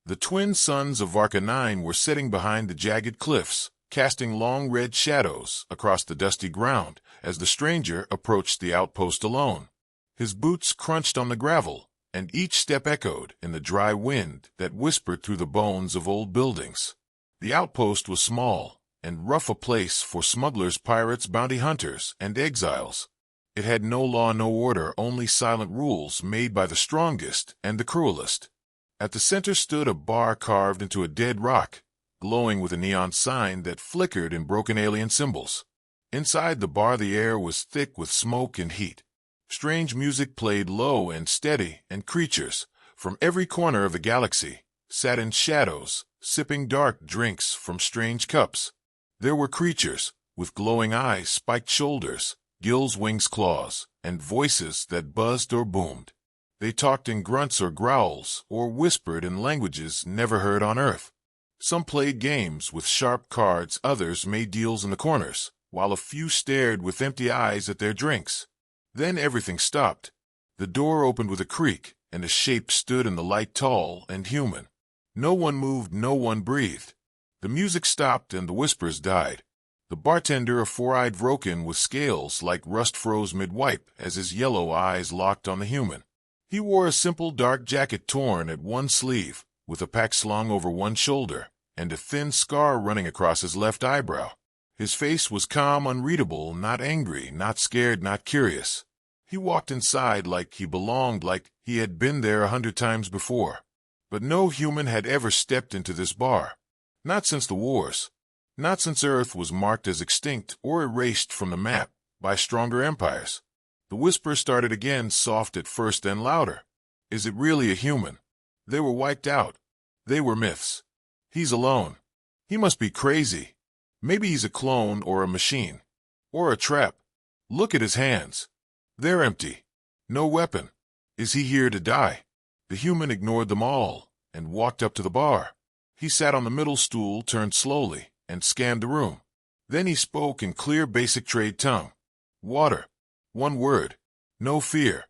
The twin suns of Varka 9 were sitting behind the jagged cliffs, casting long red shadows across the dusty ground as the stranger approached the outpost alone. His boots crunched on the gravel, and each step echoed in the dry wind that whispered through the bones of old buildings. The outpost was small and rough, a place for smugglers, pirates, bounty hunters, and exiles. It had no law, no order, only silent rules made by the strongest and the cruelest. At the center stood a bar carved into a dead rock, glowing with a neon sign that flickered in broken alien symbols. Inside the bar, the air was thick with smoke and heat. Strange music played low and steady, and creatures from every corner of the galaxy sat in shadows, sipping dark drinks from strange cups. There were creatures with glowing eyes, spiked shoulders, gills, wings, claws, and voices that buzzed or boomed. They talked in grunts or growls, or whispered in languages never heard on Earth. Some played games with sharp cards, others made deals in the corners, while a few stared with empty eyes at their drinks. Then everything stopped. The door opened with a creak, and a shape stood in the light, tall and human. No one moved, no one breathed. The music stopped and the whispers died. The bartender, a four-eyed Vrokin with scales like rust, froze mid-wipe as his yellow eyes locked on the human. He wore a simple dark jacket torn at one sleeve, with a pack slung over one shoulder, and a thin scar running across his left eyebrow. His face was calm, unreadable, not angry, not scared, not curious. He walked inside like he belonged, like he had been there 100 times before. But no human had ever stepped into this bar. Not since the wars. Not since Earth was marked as extinct or erased from the map by stronger empires. The whisper started again, soft at first, then louder. Is it really a human? They were wiped out. They were myths. He's alone. He must be crazy. Maybe he's a clone or a machine. Or a trap. Look at his hands. They're empty. No weapon. Is he here to die? The human ignored them all and walked up to the bar. He sat on the middle stool, turned slowly, and scanned the room. Then he spoke in clear, basic trade tongue. Water. One word. No fear.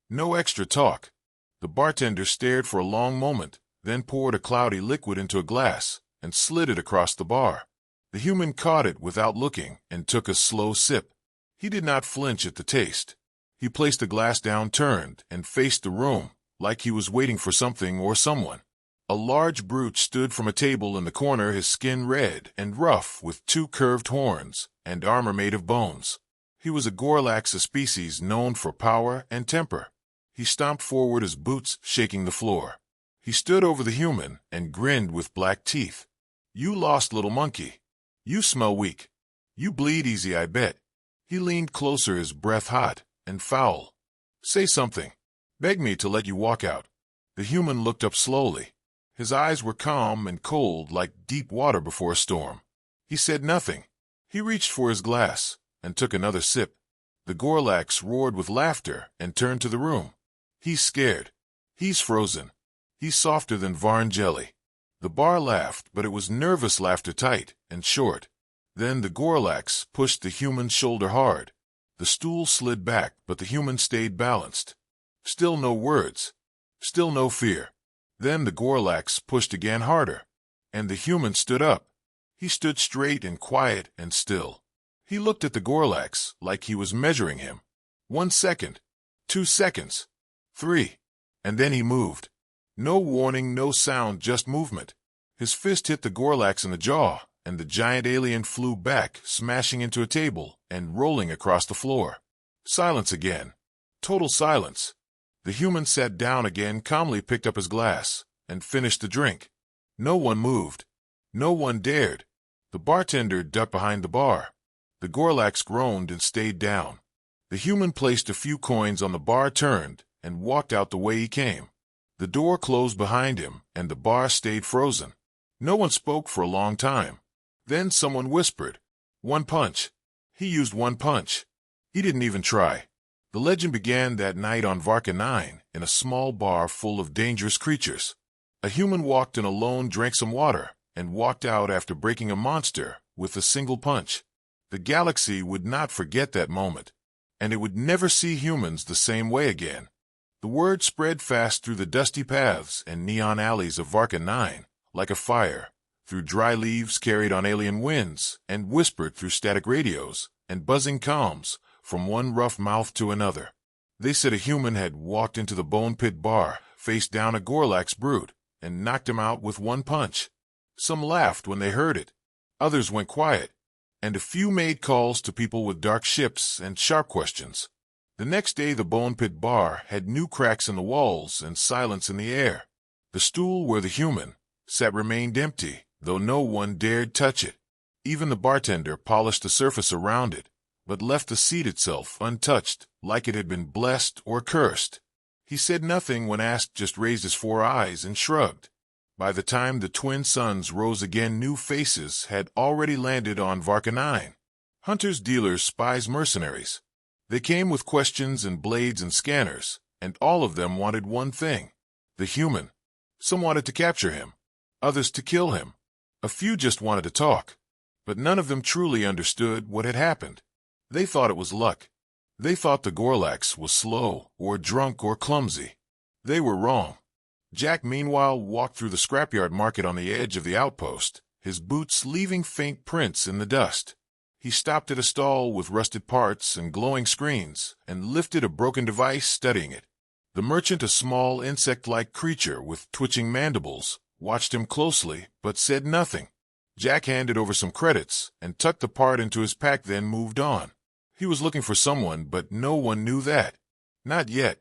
No extra talk. The bartender stared for a long moment, then poured a cloudy liquid into a glass and slid it across the bar. The human caught it without looking and took a slow sip. He did not flinch at the taste. He placed the glass down, turned, and faced the room, like he was waiting for something or someone. A large brute stood from a table in the corner, his skin red and rough, with 2 curved horns and armor made of bones. He was a Gorlax, a species known for power and temper. He stomped forward, his boots shaking the floor. He stood over the human and grinned with black teeth. You lost, little monkey. You smell weak. You bleed easy, I bet. He leaned closer, his breath hot and foul. Say something. Beg me to let you walk out. The human looked up slowly. His eyes were calm and cold like deep water before a storm. He said nothing. He reached for his glass and took another sip. The Gorlax roared with laughter and turned to the room. He's scared. He's frozen. He's softer than Varn jelly. The bar laughed, but it was nervous laughter, tight and short. Then the Gorlax pushed the human's shoulder hard. The stool slid back, but the human stayed balanced. Still no words. Still no fear. Then the Gorlax pushed again, harder. And the human stood up. He stood straight and quiet and still. He looked at the Gorlax like he was measuring him. 1 second. 2 seconds. 3. And then he moved. No warning, no sound, just movement. His fist hit the Gorlax in the jaw, and the giant alien flew back, smashing into a table and rolling across the floor. Silence again. Total silence. The human sat down again, calmly picked up his glass, and finished the drink. No one moved. No one dared. The bartender ducked behind the bar. The Gorlax groaned and stayed down. The human placed a few coins on the bar, turned, and walked out the way he came. The door closed behind him, and the bar stayed frozen. No one spoke for a long time. Then someone whispered, 1 punch. He used 1 punch. He didn't even try. The legend began that night on Varka 9, in a small bar full of dangerous creatures. A human walked in alone, drank some water, and walked out after breaking a monster with a single punch. The galaxy would not forget that moment, and it would never see humans the same way again. The word spread fast through the dusty paths and neon alleys of Varka 9, like a fire, through dry leaves carried on alien winds, and whispered through static radios and buzzing comms from one rough mouth to another. They said a human had walked into the Bone Pit bar, faced down a Gorlax brute, and knocked him out with one punch. Some laughed when they heard it. Others went quiet, and a few made calls to people with dark ships and sharp questions. The next day the Bone Pit bar had new cracks in the walls and silence in the air. The stool where the human sat remained empty, though no one dared touch it. Even the bartender polished the surface around it, but left the seat itself untouched, like it had been blessed or cursed. He said nothing when asked, just raised his 4 eyes and shrugged. By the time the twin suns rose again, new faces had already landed on Varka 9. Hunters, dealers, spies, mercenaries. They came with questions and blades and scanners, and all of them wanted one thing: the human. Some wanted to capture him, others to kill him. A few just wanted to talk, but none of them truly understood what had happened. They thought it was luck. They thought the Gorlax was slow or drunk or clumsy. They were wrong. Jack, meanwhile, walked through the scrapyard market on the edge of the outpost, his boots leaving faint prints in the dust. He stopped at a stall with rusted parts and glowing screens, and lifted a broken device, studying it. The merchant, a small insect-like creature with twitching mandibles, watched him closely, but said nothing. Jack handed over some credits and tucked the part into his pack, then moved on. He was looking for someone, but no one knew that. Not yet.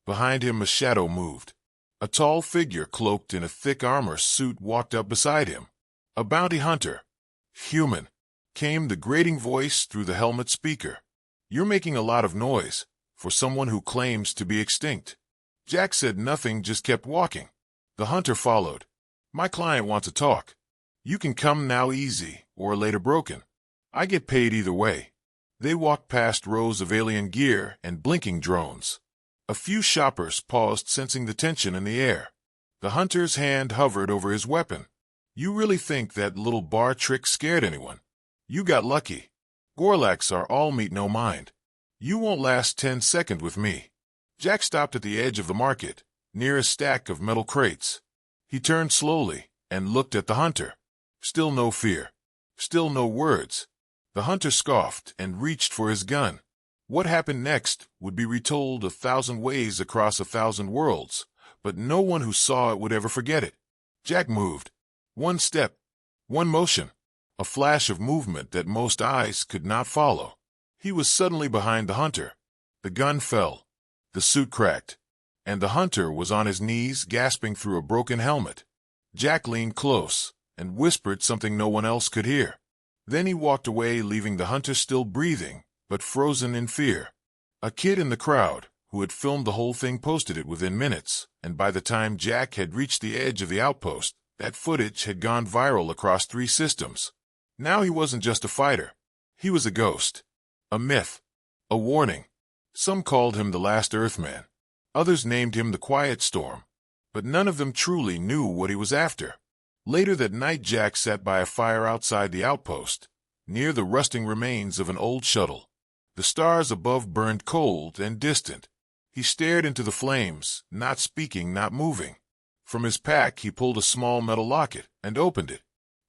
Behind him a shadow moved. A tall figure cloaked in a thick armor suit walked up beside him. A bounty hunter. Human. Came the grating voice through the helmet speaker. You're making a lot of noise for someone who claims to be extinct. Jack said nothing, just kept walking. The hunter followed. My client wants to talk. You can come now easy, or later broken. I get paid either way. They walked past rows of alien gear and blinking drones. A few shoppers paused, sensing the tension in the air. The hunter's hand hovered over his weapon. You really think that little bar trick scared anyone? You got lucky. Gorlax are all meat, no mind. You won't last 10 seconds with me. Jack stopped at the edge of the market, near a stack of metal crates. He turned slowly and looked at the hunter. Still no fear. Still no words. The hunter scoffed and reached for his gun. What happened next would be retold 1,000 ways across 1,000 worlds, but no one who saw it would ever forget it. Jack moved. One step. One motion. A flash of movement that most eyes could not follow. He was suddenly behind the hunter. The gun fell. The suit cracked. And the hunter was on his knees, gasping through a broken helmet. Jack leaned close and whispered something no one else could hear. Then he walked away, leaving the hunter still breathing, but frozen in fear. A kid in the crowd, who had filmed the whole thing, posted it within minutes, and by the time Jack had reached the edge of the outpost, that footage had gone viral across 3 systems. Now he wasn't just a fighter. He was a ghost. A myth. A warning. Some called him the last Earthman. Others named him the Quiet Storm. But none of them truly knew what he was after. Later that night, Jack sat by a fire outside the outpost, near the rusting remains of an old shuttle. The stars above burned cold and distant. He stared into the flames, not speaking, not moving. From his pack he pulled a small metal locket and opened it.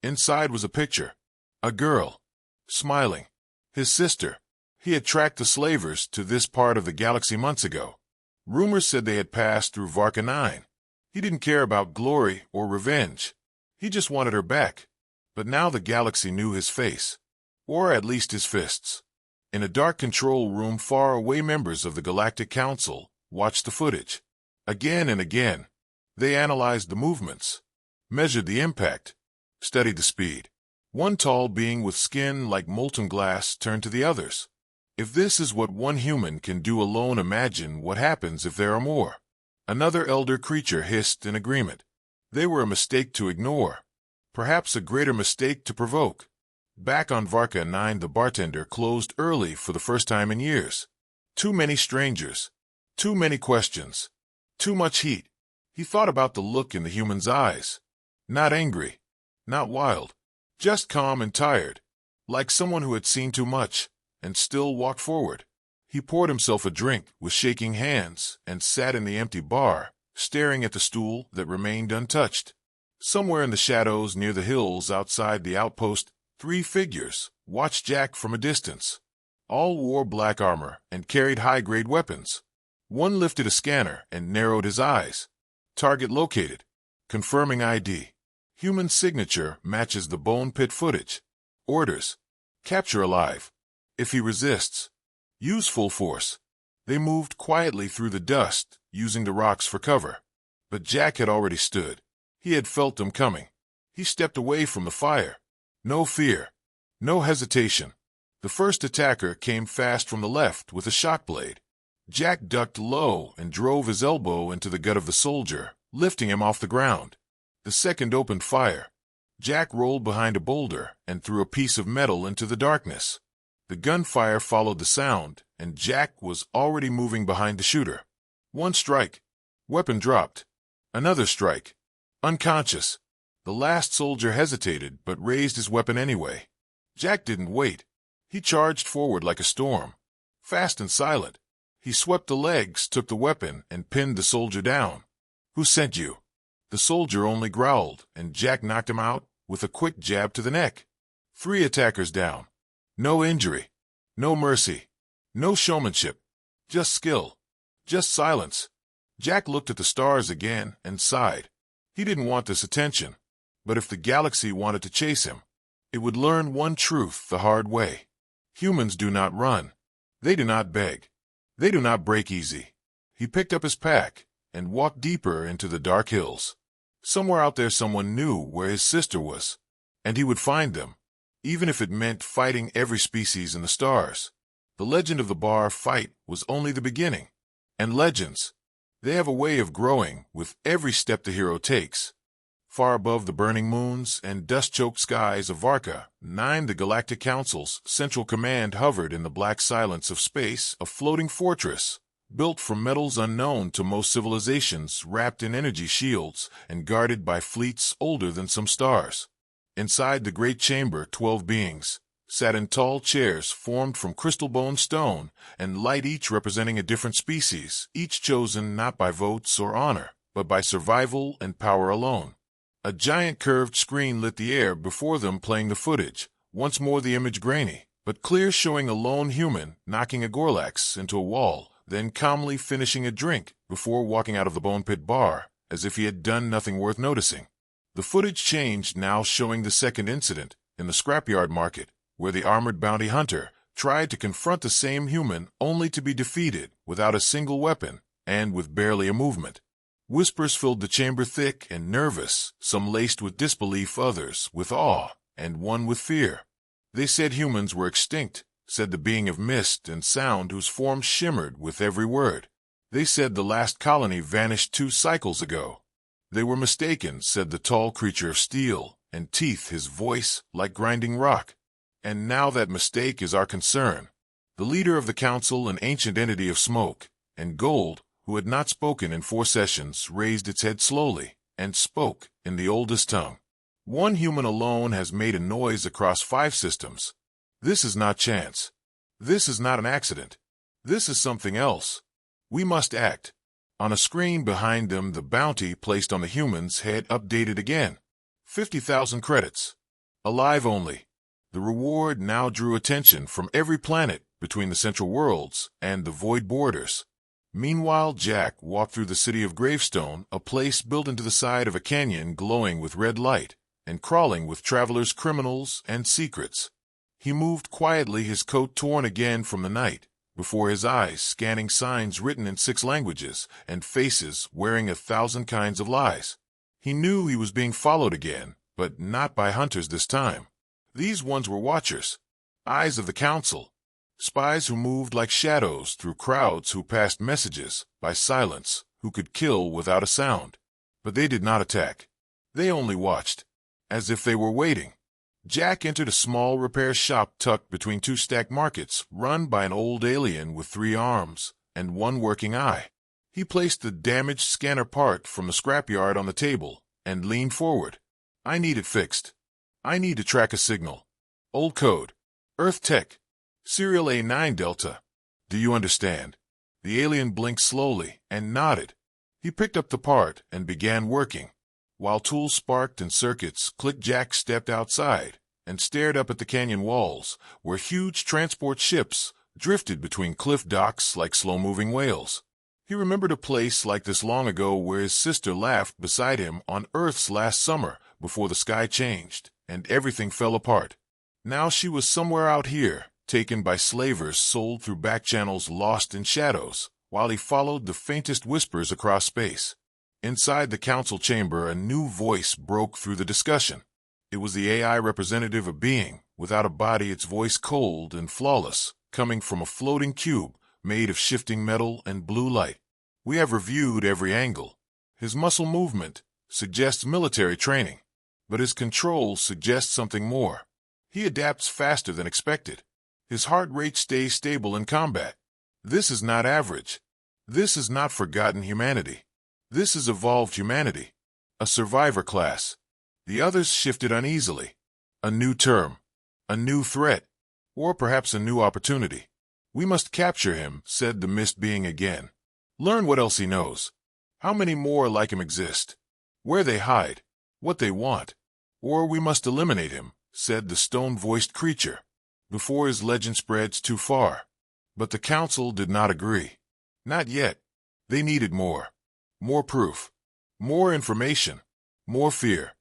Inside was a picture. A girl. Smiling. His sister. He had tracked the slavers to this part of the galaxy months ago. Rumors said they had passed through Varka 9. He didn't care about glory or revenge. He just wanted her back. But now the galaxy knew his face. Or at least his fists. In a dark control room far away, members of the Galactic Council watched the footage. Again and again. They analyzed the movements, measured the impact, studied the speed. One tall being with skin like molten glass turned to the others. If this is what one human can do alone, imagine what happens if there are more. Another elder creature hissed in agreement. They were a mistake to ignore. Perhaps a greater mistake to provoke. Back on Varka 9, the bartender closed early for the first time in years. Too many strangers. Too many questions. Too much heat. He thought about the look in the human's eyes. Not angry. Not wild. Just calm and tired. Like someone who had seen too much and still walked forward. He poured himself a drink with shaking hands and sat in the empty bar, staring at the stool that remained untouched. Somewhere in the shadows near the hills outside the outpost, 3 figures watched Jack from a distance. All wore black armor and carried high-grade weapons. One lifted a scanner and narrowed his eyes. Target located. Confirming ID. Human signature matches the bone pit footage. Orders. Capture alive. If he resists, use full force. They moved quietly through the dust, using the rocks for cover. But Jack had already stood. He had felt them coming. He stepped away from the fire. No fear. No hesitation. The first attacker came fast from the left with a shock blade. Jack ducked low and drove his elbow into the gut of the soldier, lifting him off the ground. The second opened fire. Jack rolled behind a boulder and threw a piece of metal into the darkness. The gunfire followed the sound, and Jack was already moving behind the shooter. One strike. Weapon dropped. Another strike. Unconscious. The last soldier hesitated but raised his weapon anyway. Jack didn't wait. He charged forward like a storm. Fast and silent. He swept the legs, took the weapon, and pinned the soldier down. Who sent you? The soldier only growled, and Jack knocked him out with a quick jab to the neck. 3 attackers down. No injury. No mercy. No showmanship. Just skill. Just silence. Jack looked at the stars again and sighed. He didn't want this attention. But if the galaxy wanted to chase him, it would learn one truth the hard way. Humans do not run. They do not beg. They do not break easy. He picked up his pack and walked deeper into the dark hills. Somewhere out there someone knew where his sister was, and he would find them, even if it meant fighting every species in the stars. The legend of the bar fight was only the beginning. And legends, they have a way of growing with every step the hero takes. Far above the burning moons and dust-choked skies of Varka, 9 the Galactic Council's central command hovered in the black silence of space, a floating fortress, built from metals unknown to most civilizations, wrapped in energy shields and guarded by fleets older than some stars. Inside the great chamber, 12 beings sat in tall chairs formed from crystal bone stone and light, each representing a different species, each chosen not by votes or honor, but by survival and power alone. A giant curved screen lit the air before them, playing the footage, once more the image grainy, but clear, showing a lone human knocking a Gorlax into a wall, then calmly finishing a drink before walking out of the Bone Pit bar, as if he had done nothing worth noticing. The footage changed, now showing the second incident in the scrapyard market, where the armored bounty hunter tried to confront the same human only to be defeated without a single weapon and with barely a movement. Whispers filled the chamber, thick and nervous, some laced with disbelief, others with awe, and one with fear. They said humans were extinct, said the being of mist and sound whose form shimmered with every word. They said the last colony vanished 2 cycles ago. They were mistaken, said the tall creature of steel and teeth, his voice like grinding rock. And now that mistake is our concern. The leader of the council, an ancient entity of smoke and gold, who had not spoken in 4 sessions, raised its head slowly and spoke in the oldest tongue. One human alone has made a noise across 5 systems. This is not chance. This is not an accident. This is something else. We must act. On a screen behind them, the bounty placed on the human's head updated again. 50,000 credits. Alive only. The reward now drew attention from every planet between the central worlds and the void borders. Meanwhile, Jack walked through the city of Gravestone, a place built into the side of a canyon glowing with red light and crawling with travelers, criminals, and secrets. He moved quietly, his coat torn again from the night, before his eyes scanning signs written in 6 languages and faces wearing 1,000 kinds of lies. He knew he was being followed again, but not by hunters this time. These ones were watchers, eyes of the council, spies who moved like shadows through crowds, who passed messages by silence, who could kill without a sound. But they did not attack. They only watched, as if they were waiting. Jack entered a small repair shop tucked between 2 stacked markets, run by an old alien with 3 arms and 1 working eye. He placed the damaged scanner part from the scrapyard on the table and leaned forward. I need it fixed. I need to track a signal. Old code. Earth Tech. Serial A9 Delta. Do you understand? The alien blinked slowly and nodded. He picked up the part and began working. While tools sparked and circuits clicked, Jack stepped outside and stared up at the canyon walls, where huge transport ships drifted between cliff docks like slow-moving whales. He remembered a place like this long ago, where his sister laughed beside him on Earth's last summer before the sky changed and everything fell apart. Now she was somewhere out here, taken by slavers, sold through back channels, lost in shadows, while he followed the faintest whispers across space. Inside the council chamber, a new voice broke through the discussion. It was the AI representative, a being without a body, its voice cold and flawless, coming from a floating cube made of shifting metal and blue light. We have reviewed every angle. His muscle movement suggests military training, but his control suggests something more. He adapts faster than expected. His heart rate stays stable in combat. This is not average. This is not forgotten humanity. This is evolved humanity. A survivor class. The others shifted uneasily. A new term. A new threat. Or perhaps a new opportunity. We must capture him, said the mist being again. Learn what else he knows. How many more like him exist? Where they hide. What they want. Or we must eliminate him, said the stone-voiced creature, before his legend spreads too far. But the council did not agree. Not yet. They needed more. More proof. More information. More fear.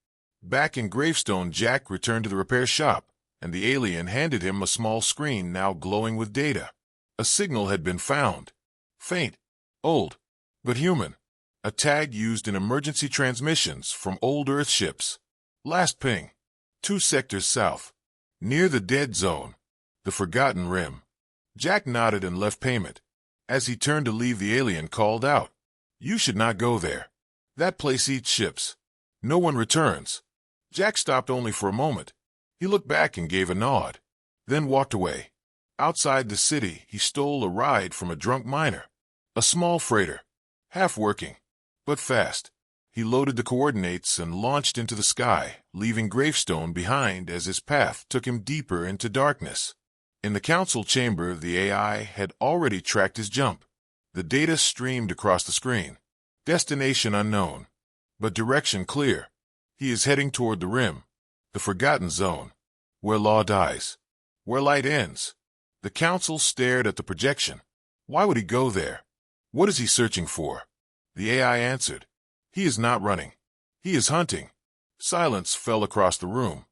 Back in Gravestone, Jack returned to the repair shop, and the alien handed him a small screen now glowing with data. A signal had been found. Faint. Old. But human. A tag used in emergency transmissions from old Earth ships. Last ping. 2 sectors south. Near the dead zone. The Forgotten Rim. Jack nodded and left payment. As he turned to leave, the alien called out, "You should not go there. That place eats ships. No one returns." Jack stopped only for a moment. He looked back and gave a nod, then walked away. Outside the city, he stole a ride from a drunk miner. A small freighter. Half working, but fast. He loaded the coordinates and launched into the sky, leaving Gravestone behind as his path took him deeper into darkness. In the council chamber, the AI had already tracked his jump. The data streamed across the screen. Destination unknown, but direction clear. He is heading toward the rim, the Forgotten Zone, where law dies, where light ends. The council stared at the projection. Why would he go there? What is he searching for? The AI answered, "He is not running. He is hunting." Silence fell across the room.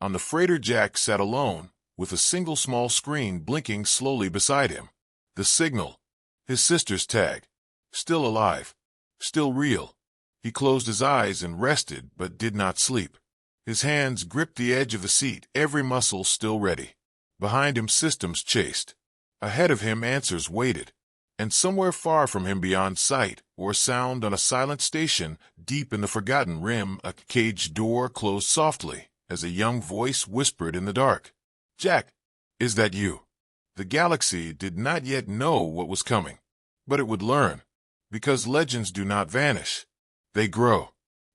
On the freighter, Jack sat alone, with a single small screen blinking slowly beside him. The signal. His sister's tag. Still alive. Still real. He closed his eyes and rested, but did not sleep. His hands gripped the edge of the seat, every muscle still ready. Behind him, systems chased. Ahead of him, answers waited. And somewhere far from him, beyond sight or sound, on a silent station deep in the Forgotten Rim, a cage door closed softly as a young voice whispered in the dark, "Jack, is that you?" The galaxy did not yet know what was coming, but it would learn, because legends do not vanish. They grow.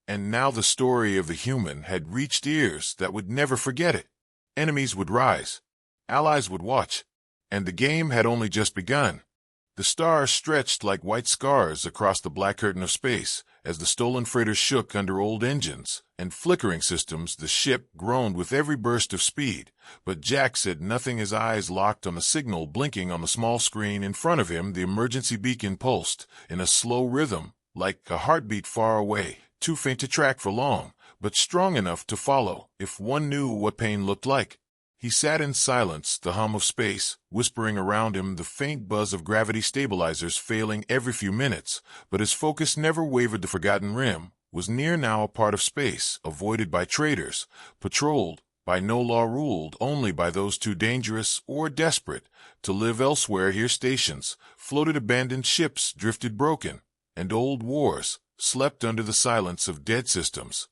And now the story of the human had reached ears that would never forget it. Enemies would rise. Allies would watch. And the game had only just begun. The stars stretched like white scars across the black curtain of space as the stolen freighter shook under old engines and flickering systems. The ship groaned with every burst of speed, but Jack said nothing, his eyes locked on the signal blinking on the small screen in front of him. The emergency beacon pulsed in a slow rhythm, like a heartbeat far away, too faint to track for long, but strong enough to follow if one knew what pain looked like. He sat in silence, the hum of space whispering around him, the faint buzz of gravity stabilizers failing every few minutes, but his focus never wavered. The Forgotten Rim was near now, a part of space avoided by traders, patrolled by no law, ruled only by those too dangerous or desperate to live elsewhere. Here stations floated, abandoned ships drifted broken, and old wars slept under the silence of dead systems.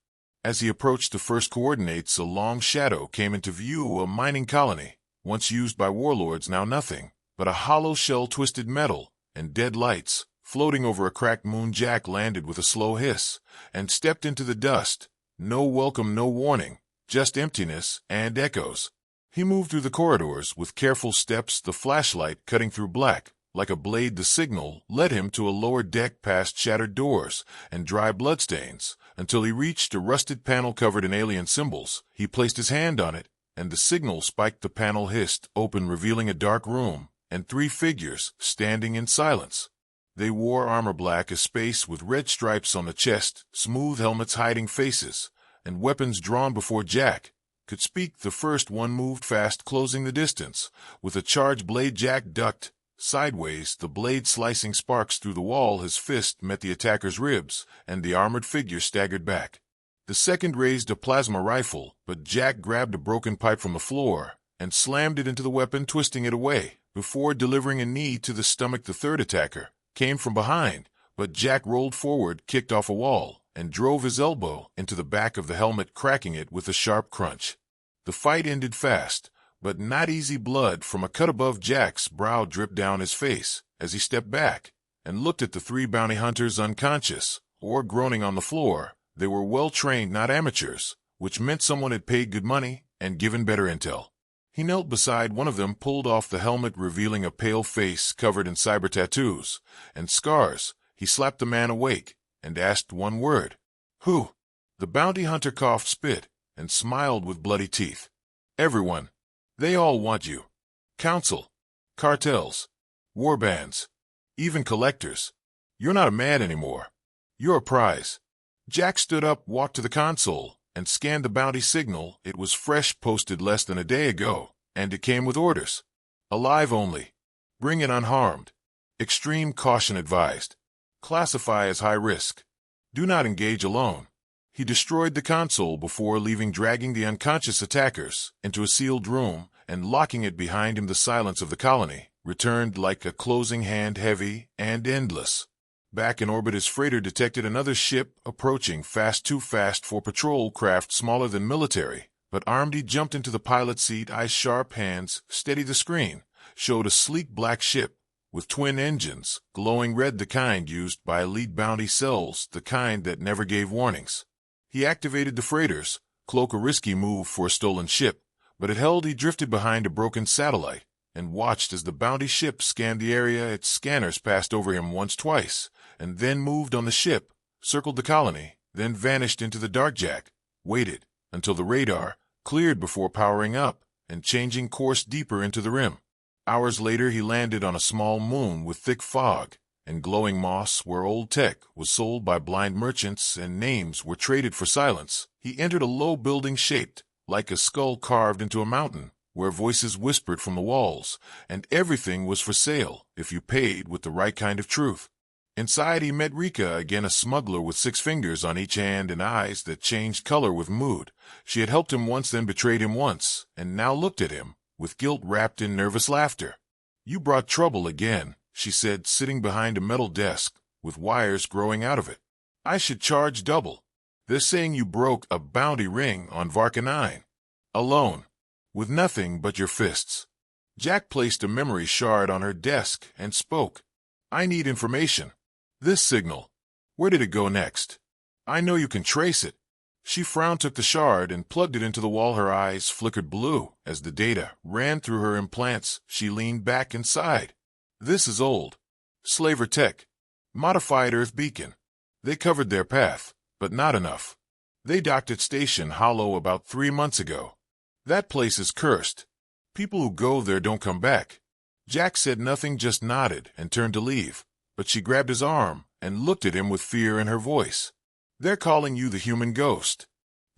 As he approached the first coordinates, a long shadow came into view, a mining colony, once used by warlords, now nothing but a hollow shell, twisted metal, and dead lights floating over a cracked moon. Jack landed with a slow hiss and stepped into the dust. No welcome, no warning, just emptiness and echoes. He moved through the corridors with careful steps, the flashlight cutting through black. Like a blade, the signal led him to a lower deck past shattered doors and dry bloodstains, until he reached a rusted panel covered in alien symbols. He placed his hand on it, and the signal spiked. The panel hissed open, revealing a dark room and 3 figures standing in silence. They wore armor black as space with red stripes on the chest, smooth helmets hiding faces, and weapons drawn. Before Jack could speak, the first one moved fast, closing the distance. With a charged blade, Jack ducked sideways, the blade slicing sparks through the wall. His fist met the attacker's ribs, and the armored figure staggered back. The second raised a plasma rifle, but Jack grabbed a broken pipe from the floor and slammed it into the weapon, twisting it away. Before delivering a knee to the stomach, the third attacker came from behind, but Jack rolled forward, kicked off a wall, and drove his elbow into the back of the helmet, cracking it with a sharp crunch. The fight ended fast, but not easy. Blood from a cut above Jack's brow dripped down his face as he stepped back and looked at the 3 bounty hunters, unconscious or groaning on the floor. They were well-trained, not amateurs, which meant someone had paid good money and given better intel. He knelt beside one of them, pulled off the helmet, revealing a pale face covered in cyber tattoos and scars. He slapped the man awake and asked one word. "Who?" The bounty hunter coughed, spit, and smiled with bloody teeth. "Everyone. They all want you. Council, cartels, war bands, even collectors. You're not a man anymore. You're a prize." Jack stood up, walked to the console, and scanned the bounty signal. It was fresh, posted less than a day ago, and it came with orders. Alive only. Bring it unharmed. Extreme caution advised. Classify as high risk. Do not engage alone. He destroyed the console before leaving, dragging the unconscious attackers into a sealed room and locking it behind him. The silence of the colony returned like a closing hand, heavy and endless. Back in orbit, his freighter detected another ship approaching, fast, too fast for patrol craft, smaller than military, but armed. He jumped into the pilot's seat, eyes sharp, hands steadied the screen, showed a sleek black ship with twin engines, glowing red, the kind used by elite bounty cells, the kind that never gave warnings. He activated the freighter's cloak, a risky move for a stolen ship, but it held. He drifted behind a broken satellite and watched as the bounty ship scanned the area. Its scanners passed over him once, twice, and then moved on the ship, circled the colony, then vanished into the dark. Jack waited until the radar cleared before powering up and changing course deeper into the rim. Hours later, he landed on a small moon with thick fog and glowing moss, where old tech was sold by blind merchants and names were traded for silence. He entered a low building shaped like a skull carved into a mountain, where voices whispered from the walls, and everything was for sale if you paid with the right kind of truth. Inside, he met Rika again, a smuggler with 6 fingers on each hand and eyes that changed color with mood. She had helped him once, then betrayed him once, and now looked at him with guilt wrapped in nervous laughter. "You brought trouble again," she said, sitting behind a metal desk with wires growing out of it. "I should charge double. They're saying you broke a bounty ring on Varka 9. Alone. With nothing but your fists." Jack placed a memory shard on her desk and spoke. "I need information. This signal. Where did it go next? I know you can trace it." She frowned, took the shard, and plugged it into the wall. Her eyes flickered blue as the data ran through her implants. She leaned back and sighed. "This is old. Slaver tech. Modified Earth beacon. They covered their path, but not enough. They docked at Station Hollow about 3 months ago. That place is cursed. People who go there don't come back." Jack said nothing, just nodded and turned to leave, but she grabbed his arm and looked at him with fear in her voice. "They're calling you the human ghost.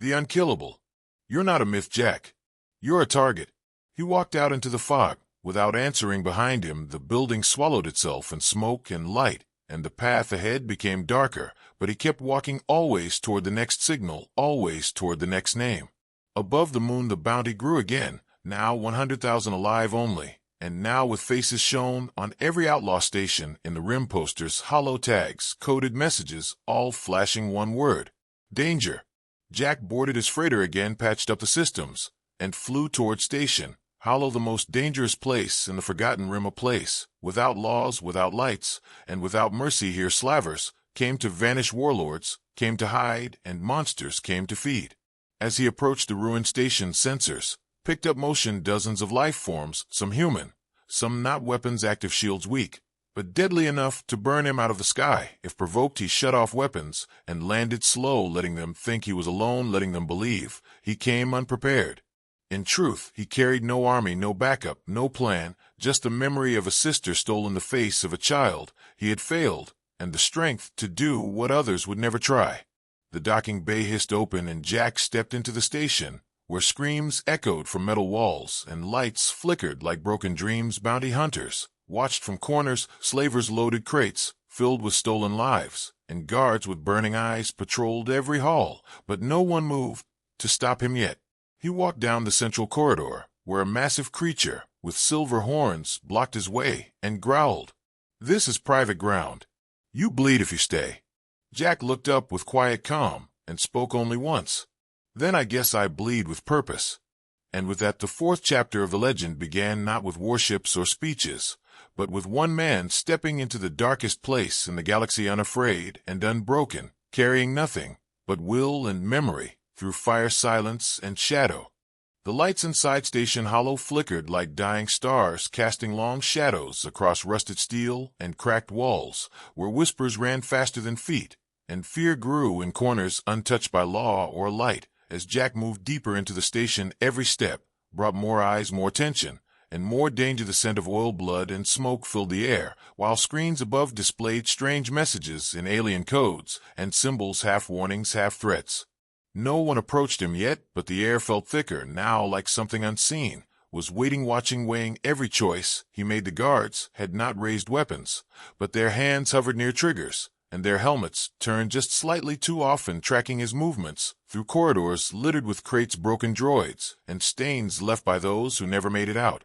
The unkillable. You're not a myth, Jack. You're a target." He walked out into the fog. Without answering behind him, the building swallowed itself in smoke and light, and the path ahead became darker, but he kept walking, always toward the next signal, always toward the next name. Above the moon, the bounty grew again, now 100,000 alive only, and now with faces shown on every outlaw station, in the rim posters, hollow tags, coded messages, all flashing one word: danger. Jack boarded his freighter again, patched up the systems, and flew toward Station Hollow, the most dangerous place in the Forgotten Rim, a place without laws, without lights, and without mercy. Here slavers came to vanish, warlords came to hide, and monsters came to feed. As he approached the ruined station, sensors picked up motion dozens of life forms, some human, some not weapons, active shields weak, but deadly enough to burn him out of the sky. If provoked, he shut off weapons and landed slow, letting them think he was alone, letting them believe he came unprepared. In truth, he carried no army, no backup, no plan, just the memory of a sister stolen, the face of a child he had failed, and the strength to do what others would never try. The docking bay hissed open, and Jack stepped into the station, where screams echoed from metal walls and lights flickered like broken dreams. Bounty hunters watched from corners, slavers loaded crates filled with stolen lives, and guards with burning eyes patrolled every hall, but no one moved to stop him yet. He walked down the central corridor, where a massive creature with silver horns blocked his way, and growled, "This is private ground. You bleed if you stay." Jack looked up with quiet calm and spoke only once. "Then I guess I bleed with purpose." And with that, the fourth chapter of the legend began, not with warships or speeches, but with one man stepping into the darkest place in the galaxy, unafraid and unbroken, carrying nothing but will and memory through fire, silence, and shadow. The lights inside Station Hollow flickered like dying stars, casting long shadows across rusted steel and cracked walls, where whispers ran faster than feet, and fear grew in corners untouched by law or light. As Jack moved deeper into the station, every step brought more eyes, more tension, and more danger. The scent of oil, blood, and smoke filled the air, while screens above displayed strange messages in alien codes and symbols, half warnings, half threats. No one approached him yet, but the air felt thicker now, like something unseen was waiting, watching, weighing every choice he made. The guards had not raised weapons, but their hands hovered near triggers, and their helmets turned just slightly too often, tracking his movements through corridors littered with crates, broken droids, and stains left by those who never made it out.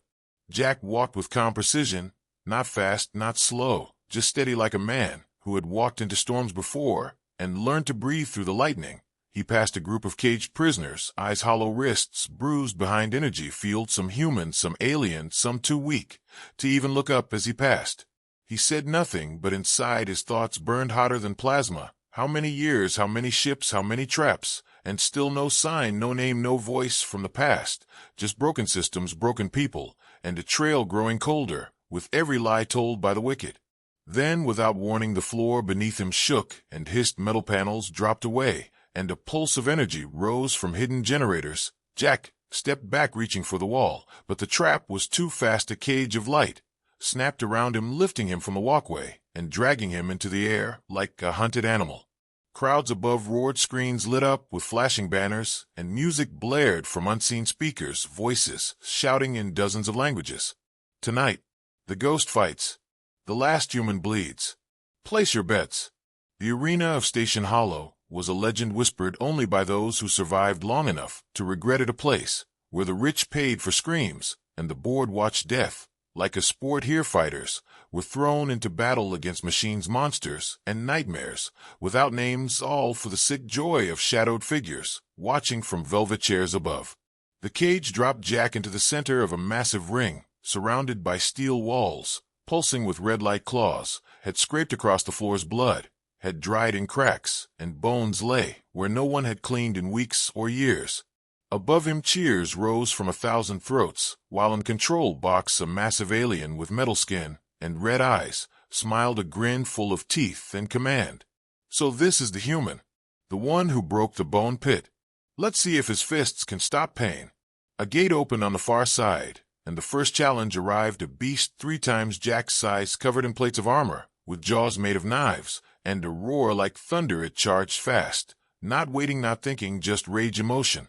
Jack walked with calm precision, not fast, not slow, just steady, like a man who had walked into storms before and learned to breathe through the lightning. He passed a group of caged prisoners, eyes hollow, wrists bruised behind energy fields, some human, some alien, some too weak to even look up as he passed. He said nothing, but inside his thoughts burned hotter than plasma. How many years, how many ships, how many traps, and still no sign, no name, no voice from the past, just broken systems, broken people, and a trail growing colder with every lie told by the wicked. Then, without warning, the floor beneath him shook and hissed, metal panels dropped away, and a pulse of energy rose from hidden generators. Jack stepped back, reaching for the wall, but the trap was too fast. A cage of light snapped around him, lifting him from the walkway and dragging him into the air like a hunted animal. Crowds above roared, screens lit up with flashing banners, and music blared from unseen speakers, voices shouting in dozens of languages. Tonight, the ghost fights. The last human bleeds. Place your bets. The arena of Station Hollow was a legend whispered only by those who survived long enough to regret it, a place where the rich paid for screams and the bored watched death. Like a sport, here fighters were thrown into battle against machines, monsters, and nightmares, without names, all for the sick joy of shadowed figures watching from velvet chairs above. The cage dropped Jack into the center of a massive ring, surrounded by steel walls, pulsing with red light. Claws had scraped across the floor's blood, had dried in cracks, and bones lay where no one had cleaned in weeks or years. Above him, cheers rose from 1,000 throats, while in control box a massive alien with metal skin and red eyes smiled, a grin full of teeth and command. So this is the human, the one who broke the bone pit. Let's see if his fists can stop pain. A gate opened on the far side, and the first challenge arrived, a beast 3 times Jack's size, covered in plates of armor, with jaws made of knives, and a roar like thunder. It charged fast, not waiting, not thinking, just rage, emotion.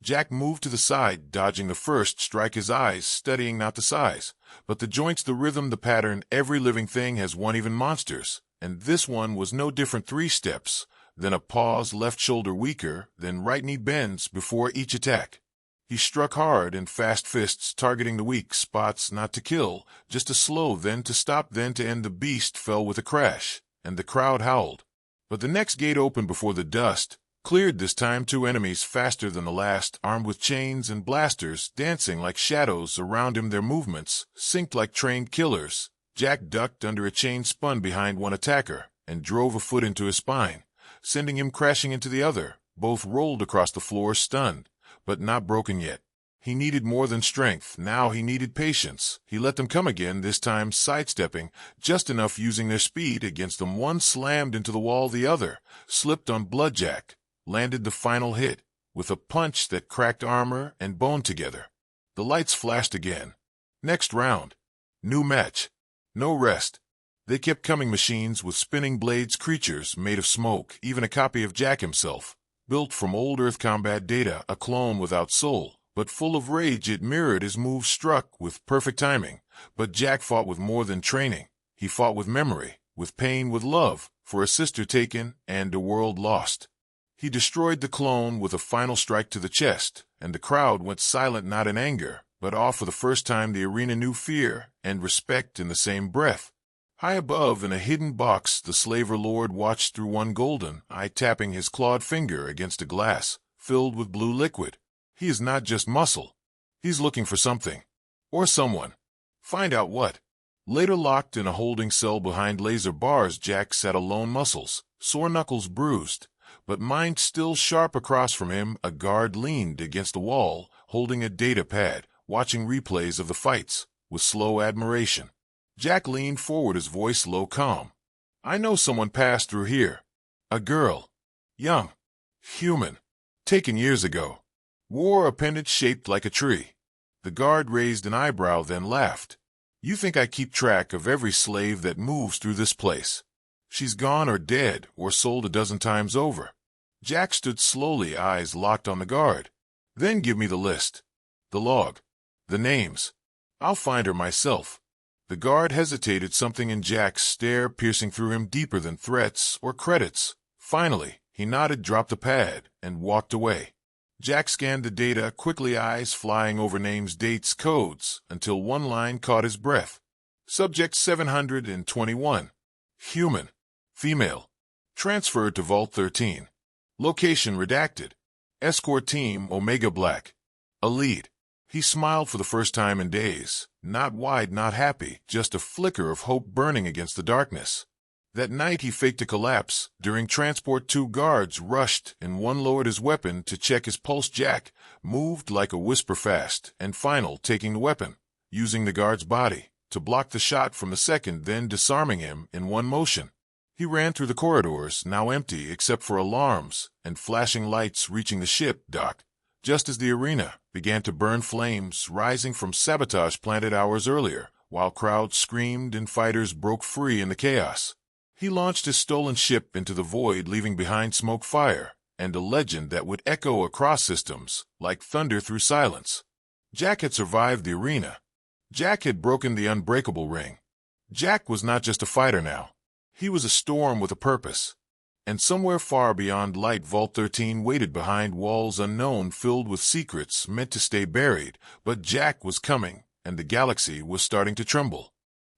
Jack moved to the side, dodging the first strike, his eyes studying not the size, but the joints, the rhythm, the pattern. Every living thing has one, even monsters, and this one was no different. 3 steps, then a pause, left shoulder weaker, then right knee bends before each attack. He struck hard and fast, fists targeting the weak spots, not to kill, just to slow, then to stop, then to end. The beast fell with a crash, and the crowd howled. But the next gate opened before the dust cleared. This time 2 enemies faster than the last, armed with chains and blasters, dancing like shadows around him, their movements synced like trained killers. Jack ducked under a chain, spun behind one attacker, and drove a foot into his spine, sending him crashing into the other. Both rolled across the floor, stunned, but not broken yet. He needed more than strength. Now he needed patience. He let them come again, this time sidestepping, just enough using their speed against them. One slammed into the wall, the other slipped on Bloodjack, landed the final hit, with a punch that cracked armor and bone together. The lights flashed again. Next round. New match. No rest. They kept coming, machines with spinning blades, creatures made of smoke, even a copy of Jack himself, built from old Earth combat data, a clone without soul, but full of rage. It mirrored his moves, struck with perfect timing. But Jack fought with more than training. He fought with memory, with pain, with love, for a sister taken and a world lost. He destroyed the clone with a final strike to the chest, and the crowd went silent, not in anger, but awe. For the first time the arena knew fear and respect in the same breath. High above, in a hidden box, the slaver lord watched through one golden eye, tapping his clawed finger against a glass filled with blue liquid. He is not just muscle. He's looking for something. Or someone. Find out what. Later, locked in a holding cell behind laser bars, Jack sat alone, muscles, sore knuckles bruised, but mind still sharp. Across from him, a guard leaned against the wall, holding a data pad, watching replays of the fights, with slow admiration. Jack leaned forward, his voice low, calm. I know someone passed through here. A girl. Young. Human. Taken years ago. Wore a pendant shaped like a tree. The guard raised an eyebrow, then laughed. You think I keep track of every slave that moves through this place? She's gone or dead or sold a dozen times over. Jack stood slowly, eyes locked on the guard. Then give me the list. The log. The names. I'll find her myself. The guard hesitated, something in Jack's stare piercing through him deeper than threats or credits. Finally, he nodded, dropped the pad, and walked away. Jack scanned the data quickly, eyes flying over names, dates, codes, until one line caught his breath. Subject 721. Human. Female. Transferred to Vault 13. Location redacted. Escort team Omega Black. Elite. He smiled for the first time in days. Not wide, not happy, just a flicker of hope burning against the darkness. That night he faked a collapse. During transport, 2 guards rushed, and one lowered his weapon to check his pulse. Jack moved like a whisper, fast and final, taking the weapon, using the guard's body to block the shot from the second, then disarming him in one motion. He ran through the corridors, now empty except for alarms and flashing lights, reaching the ship dock just as the arena began to burn, flames rising from sabotage planted hours earlier, while crowds screamed and fighters broke free in the chaos. He launched his stolen ship into the void, leaving behind smoke, fire, and a legend that would echo across systems like thunder through silence. Jack had survived the arena. Jack had broken the unbreakable ring. Jack was not just a fighter now. He was a storm with a purpose. And somewhere far beyond light, Vault 13 waited behind walls unknown, filled with secrets meant to stay buried. But Jack was coming, and the galaxy was starting to tremble.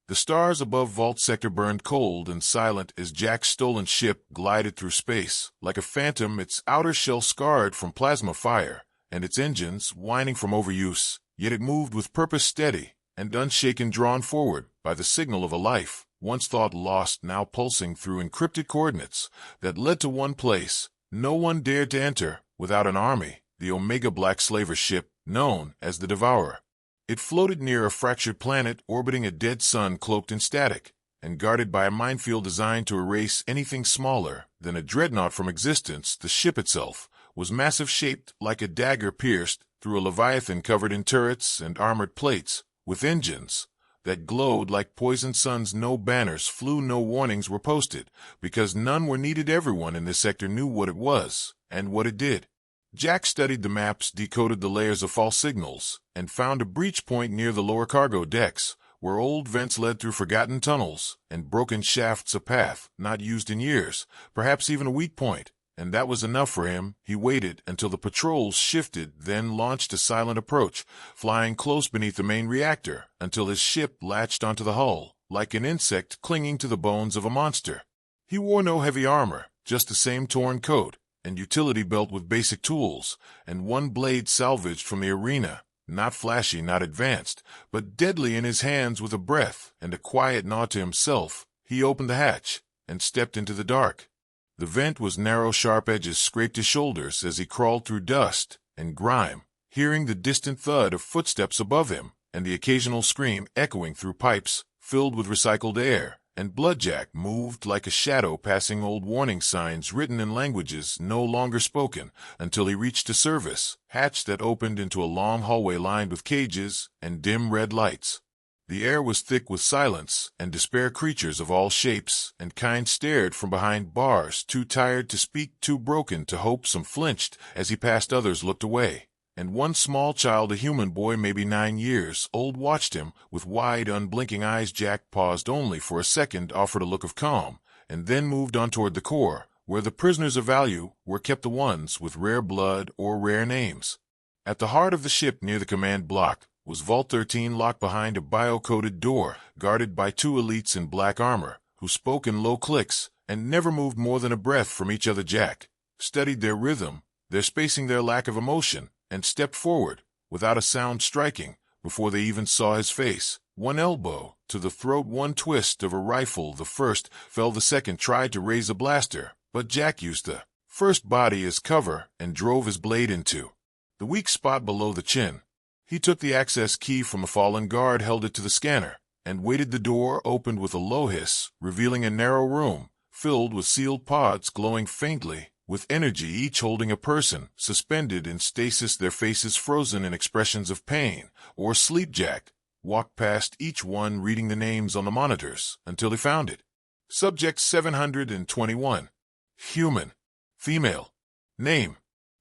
The stars above Vault Sector burned cold and silent as Jack's stolen ship glided through space, like a phantom, its outer shell scarred from plasma fire, and its engines whining from overuse. Yet it moved with purpose, steady and unshaken, drawn forward by the signal of a life, once thought lost, now pulsing through encrypted coordinates that led to one place no one dared to enter without an army, the Omega Black slaver ship, known as the Devourer. It floated near a fractured planet, orbiting a dead sun cloaked in static, and guarded by a minefield designed to erase anything smaller than a dreadnought from existence. The ship itself was massive, shaped like a dagger pierced through a leviathan, covered in turrets and armored plates, with engines that glowed like poisoned suns. No banners flew, no warnings were posted, because none were needed. Everyone in this sector knew what it was and what it did. Jack studied the maps, decoded the layers of false signals, and found a breach point near the lower cargo decks, where old vents led through forgotten tunnels and broken shafts, a path not used in years, perhaps even a weak point. And that was enough for him. He waited until the patrols shifted, then launched a silent approach, flying close beneath the main reactor, until his ship latched onto the hull, like an insect clinging to the bones of a monster. He wore no heavy armor, just the same torn coat and utility belt with basic tools, and one blade salvaged from the arena, not flashy, not advanced, but deadly in his hands. With a breath and a quiet nod to himself, he opened the hatch and stepped into the dark. The vent was narrow, sharp edges scraped his shoulders as he crawled through dust and grime, hearing the distant thud of footsteps above him, and the occasional scream echoing through pipes filled with recycled air, and Bloodjack moved like a shadow passing old warning signs written in languages no longer spoken until he reached a service hatch that opened into a long hallway lined with cages and dim red lights. The air was thick with silence, and despair creatures of all shapes and kinds stared from behind bars, too tired to speak, too broken to hope. Some flinched as he passed, others looked away, and one small child, a human boy maybe 9 years old, watched him with wide, unblinking eyes. Jack paused only for a second, offered a look of calm, and then moved on toward the core, where the prisoners of value were kept, the ones with rare blood or rare names. At the heart of the ship, near the command block, was Vault 13, locked behind a bio-coded door, guarded by 2 elites in black armor, who spoke in low clicks and never moved more than a breath from each other. Jack studied their rhythm, their spacing, their lack of emotion, and stepped forward, without a sound striking, before they even saw his face. One elbow to the throat, one twist of a rifle. The first fell, the second tried to raise a blaster, but Jack used the first body as cover and drove his blade into the weak spot below the chin. He took the access key from a fallen guard, held it to the scanner, and waited. The door opened with a low hiss, revealing a narrow room filled with sealed pods glowing faintly with energy, each holding a person suspended in stasis, their faces frozen in expressions of pain or sleep. Jack walked past each one, reading the names on the monitors until he found it. Subject 721. Human. Female. Name: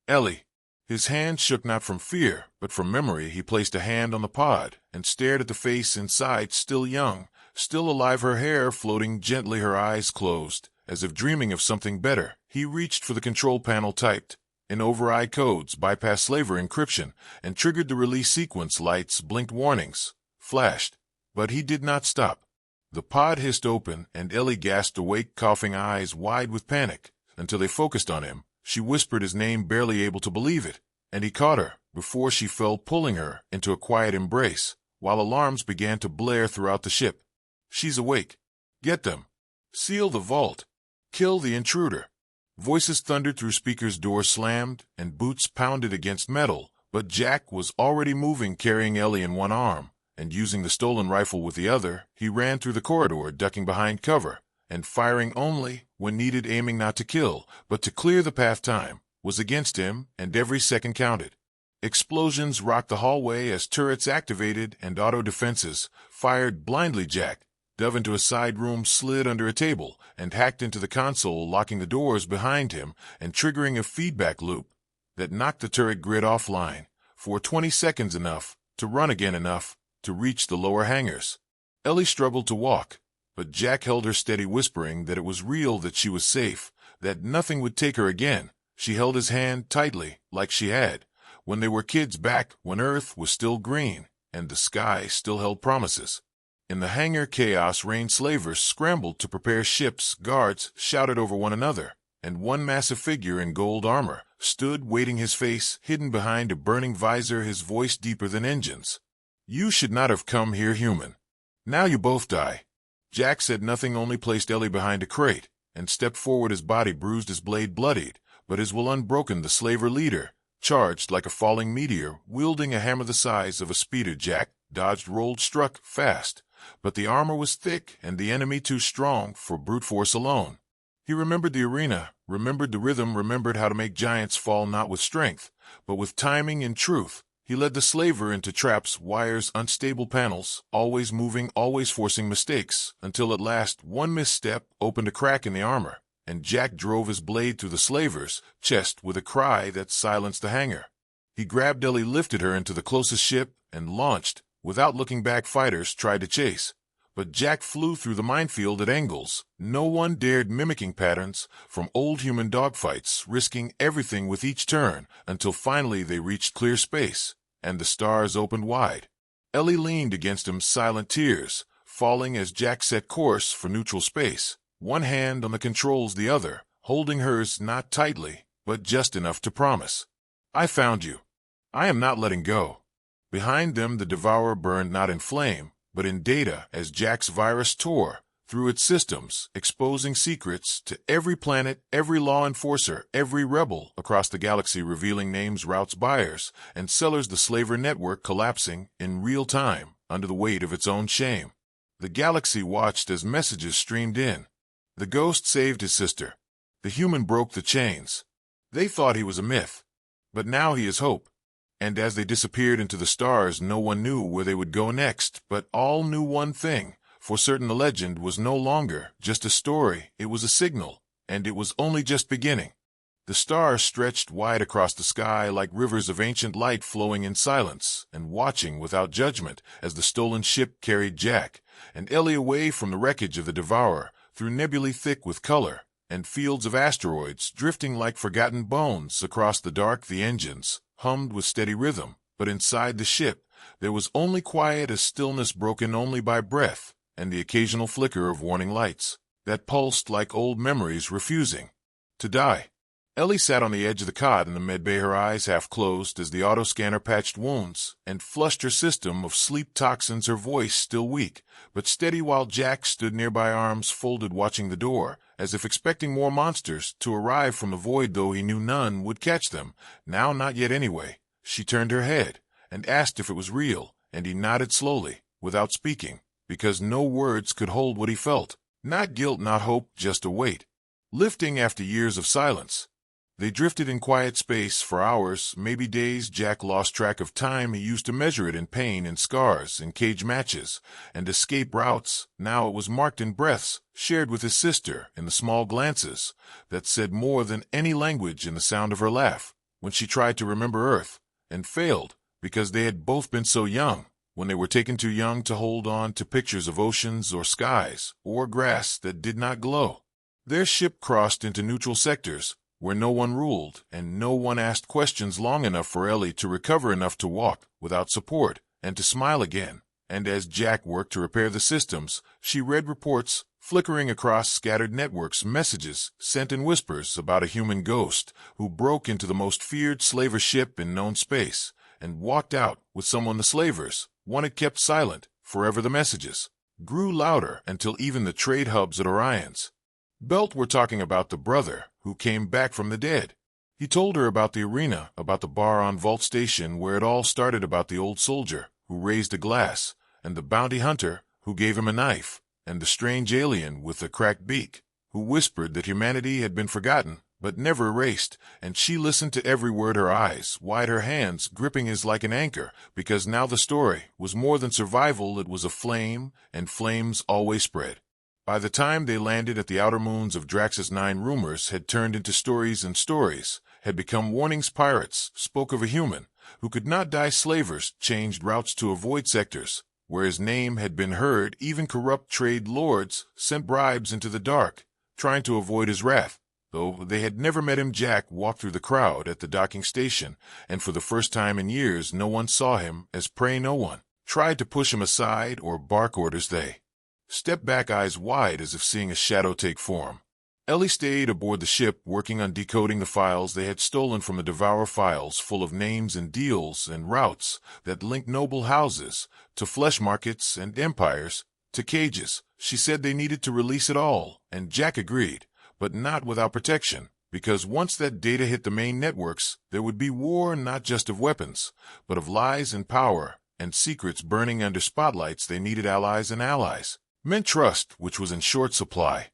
Ellie. His hand shook, not from fear, but from memory. He placed a hand on the pod and stared at the face inside, still young, still alive, her hair floating gently, her eyes closed, as if dreaming of something better. He reached for the control panel, typed in override codes, bypass slaver encryption, and triggered the release sequence. Lights blinked, warnings flashed, but he did not stop. The pod hissed open, and Ellie gasped, awake, coughing, eyes wide with panic, until they focused on him. She whispered his name, barely able to believe it, and he caught her before she fell, pulling her into a quiet embrace, while alarms began to blare throughout the ship. She's awake. Get them. Seal the vault. Kill the intruder. Voices thundered through speakers, doors slammed, and boots pounded against metal, but Jack was already moving, carrying Ellie in one arm, and using the stolen rifle with the other. He ran through the corridor, ducking behind cover, and firing only when needed, aiming not to kill, but to clear the path. Time was against him, and every second counted. Explosions rocked the hallway as turrets activated and auto defenses fired blindly. Jack dove into a side room, slid under a table, and hacked into the console, locking the doors behind him and triggering a feedback loop that knocked the turret grid offline for 20 seconds, enough to run again, enough to reach the lower hangars. Ellie struggled to walk, but Jack held her steady, whispering that it was real, that she was safe, that nothing would take her again. She held his hand tightly, like she had when they were kids, back when Earth was still green and the sky still held promises. In the hangar, chaos reigned. Slavers scrambled to prepare ships, guards shouted over one another, and one massive figure in gold armor stood waiting, his face hidden behind a burning visor, his voice deeper than engines. "You should not have come here, human. Now you both die." Jack said nothing, only placed Ellie behind a crate and stepped forward, his body bruised, his blade bloodied, but his will unbroken. The slaver leader charged like a falling meteor, wielding a hammer the size of a speeder. Jack dodged, rolled, struck fast, but the armor was thick and the enemy too strong for brute force alone. He remembered the arena, remembered the rhythm, remembered how to make giants fall, not with strength, but with timing and truth. He led the slaver into traps, wires, unstable panels, always moving, always forcing mistakes, until at last one misstep opened a crack in the armor, and Jack drove his blade through the slaver's chest with a cry that silenced the hangar. He grabbed Ellie, lifted her into the closest ship, and launched. Without looking back, fighters tried to chase, but Jack flew through the minefield at angles no one dared, mimicking patterns from old human dogfights, risking everything with each turn, until finally they reached clear space, and the stars opened wide. Ellie leaned against him, silent, tears falling as Jack set course for neutral space, one hand on the controls, the other holding hers, not tightly, but just enough to promise, "I found you. I am not letting go." Behind them, the Devourer burned not in flame, but in data, as Jack's virus tore through its systems, exposing secrets to every planet, every law enforcer, every rebel across the galaxy, revealing names, routes, buyers, and sellers, the slaver network collapsing in real time under the weight of its own shame. The galaxy watched as messages streamed in. The ghost saved his sister. The human broke the chains. They thought he was a myth. But now he is hope. And as they disappeared into the stars, no one knew where they would go next, but all knew one thing. For certain, the legend was no longer just a story, it was a signal, and it was only just beginning. The stars stretched wide across the sky like rivers of ancient light, flowing in silence and watching without judgment as the stolen ship carried Jack and Ellie away from the wreckage of the Devourer, through nebulae thick with color and fields of asteroids drifting like forgotten bones across the dark. The engines hummed with steady rhythm, but inside the ship there was only quiet, a stillness broken only by breath and the occasional flicker of warning lights that pulsed like old memories refusing to die. Ellie sat on the edge of the cot in the medbay, her eyes half closed as the auto-scanner patched wounds and flushed her system of sleep toxins, her voice still weak but steady, while Jack stood nearby, arms folded, watching the door, as if expecting more monsters to arrive from the void, though he knew none would catch them. Now, not yet anyway. She turned her head and asked if it was real, and he nodded slowly, without speaking, because no words could hold what he felt. Not guilt, not hope, just a weight, lifting after years of silence. They drifted in quiet space for hours, maybe days. Jack lost track of time. He used to measure it in pain and scars, in cage matches and escape routes. Now it was marked in breaths shared with his sister, in the small glances that said more than any language, in the sound of her laugh when she tried to remember Earth and failed because they had both been so young, when they were taken too young to hold on to pictures of oceans or skies or grass that did not glow. Their ship crossed into neutral sectors where no one ruled and no one asked questions, long enough for Ellie to recover enough to walk without support and to smile again. And as Jack worked to repair the systems, she read reports flickering across scattered networks, messages sent in whispers about a human ghost who broke into the most feared slaver ship in known space and walked out with someone the slavers wanted kept silent forever. The messages grew louder until even the trade hubs at Orion's belt were talking about the brother who came back from the dead. He told her about the arena, about the bar on Vault Station where it all started, about the old soldier who raised a glass, and the bounty hunter who gave him a knife, and the strange alien with the cracked beak who whispered that humanity had been forgotten but never erased. And she listened to every word, her eyes wide, her hands gripping his like an anchor, because now the story was more than survival, it was a flame, and flames always spread. By the time they landed at the outer moons of Draxus 9, rumors had turned into stories, and stories had become warnings. Pirates spoke of a human who could not die. Slavers changed routes to avoid sectors where his name had been heard. Even corrupt trade lords sent bribes into the dark, trying to avoid his wrath. Though they had never met him, Jack walked through the crowd at the docking station, and for the first time in years no one saw him as prey. No one tried to push him aside or bark orders. They stepped back, eyes wide as if seeing a shadow take form. Ellie stayed aboard the ship, working on decoding the files they had stolen from the Devourer, files full of names and deals and routes that linked noble houses to flesh markets and empires to cages. She said they needed to release it all, and Jack agreed, but not without protection, because once that data hit the main networks, there would be war, not just of weapons, but of lies and power and secrets burning under spotlights. They needed allies, and allies meant trust, which was in short supply.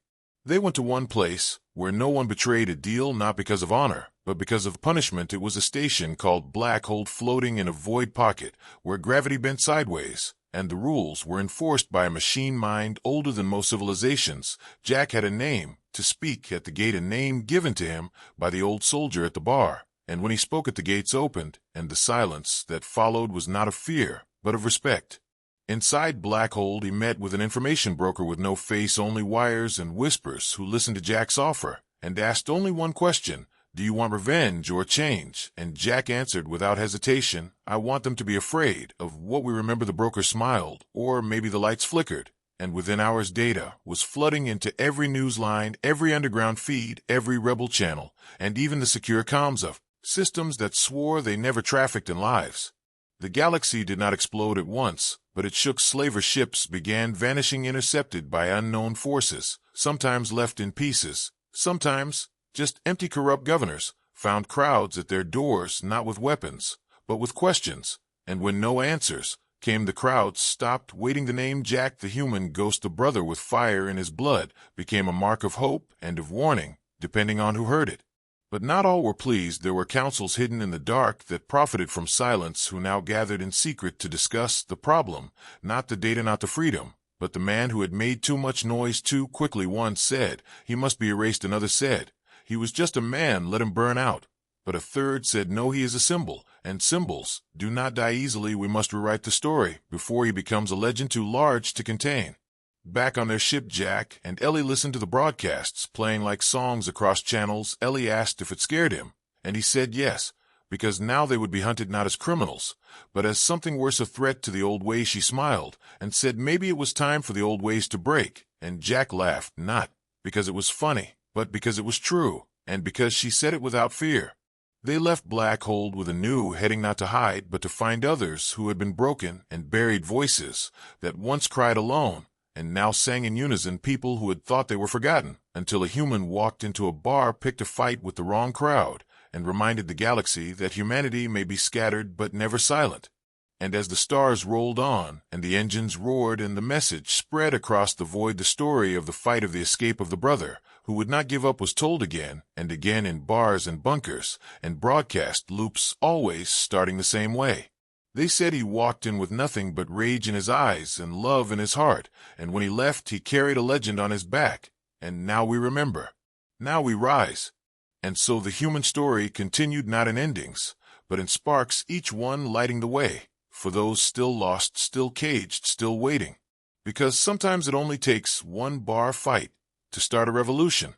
They went to one place where no one betrayed a deal, not because of honor, but because of punishment. It was a station called Black Hole, floating in a void pocket where gravity bent sideways, and the rules were enforced by a machine mind older than most civilizations. Jack had a name to speak at the gate, a name given to him by the old soldier at the bar, and when he spoke it, the gates opened, and the silence that followed was not of fear, but of respect. Inside Black Hole, he met with an information broker with no face, only wires and whispers, who listened to Jack's offer and asked only one question: do you want revenge or change? And Jack answered without hesitation, I want them to be afraid of what we remember. The broker smiled, or maybe the lights flickered, and within hours data was flooding into every news line, every underground feed, every rebel channel, and even the secure comms of systems that swore they never trafficked in lives. The galaxy did not explode at once, but its shook slaver ships began vanishing intercepted by unknown forces, sometimes left in pieces, sometimes just empty corrupt governors, found crowds at their doors not with weapons, but with questions, and when no answers came the crowds stopped waiting. The name Jack the human ghost, the brother with fire in his blood, became a mark of hope and of warning, depending on who heard it. But not all were pleased. There were councils hidden in the dark that profited from silence who now gathered in secret to discuss the problem, not the data, not the freedom, but the man who had made too much noise too quickly. One said, he must be erased. Another said, he was just a man, let him burn out. But a third said, no, he is a symbol, and symbols do not die easily. We must rewrite the story before he becomes a legend too large to contain. Back on their ship, Jack and Ellie listened to the broadcasts playing like songs across channels. Ellie asked if it scared him, and he said yes, because now they would be hunted not as criminals, but as something worse, a threat to the old ways. She smiled and said maybe it was time for the old ways to break, and Jack laughed, not because it was funny, but because it was true, and because she said it without fear. They left Black Hole with a new heading, not to hide, but to find others who had been broken and buried, voices that once cried alone and now sang in unison, people who had thought they were forgotten, until a human walked into a bar, picked a fight with the wrong crowd, and reminded the galaxy that humanity may be scattered but never silent. And as the stars rolled on, and the engines roared, and the message spread across the void, the story of the fight, of the escape of the brother who would not give up, was told again and again in bars and bunkers and broadcast loops, always starting the same way. They said he walked in with nothing but rage in his eyes and love in his heart, and when he left he carried a legend on his back. And now we remember. Now we rise. And so the human story continued, not in endings, but in sparks, each one lighting the way for those still lost, still caged, still waiting. Because sometimes it only takes one bar fight to start a revolution.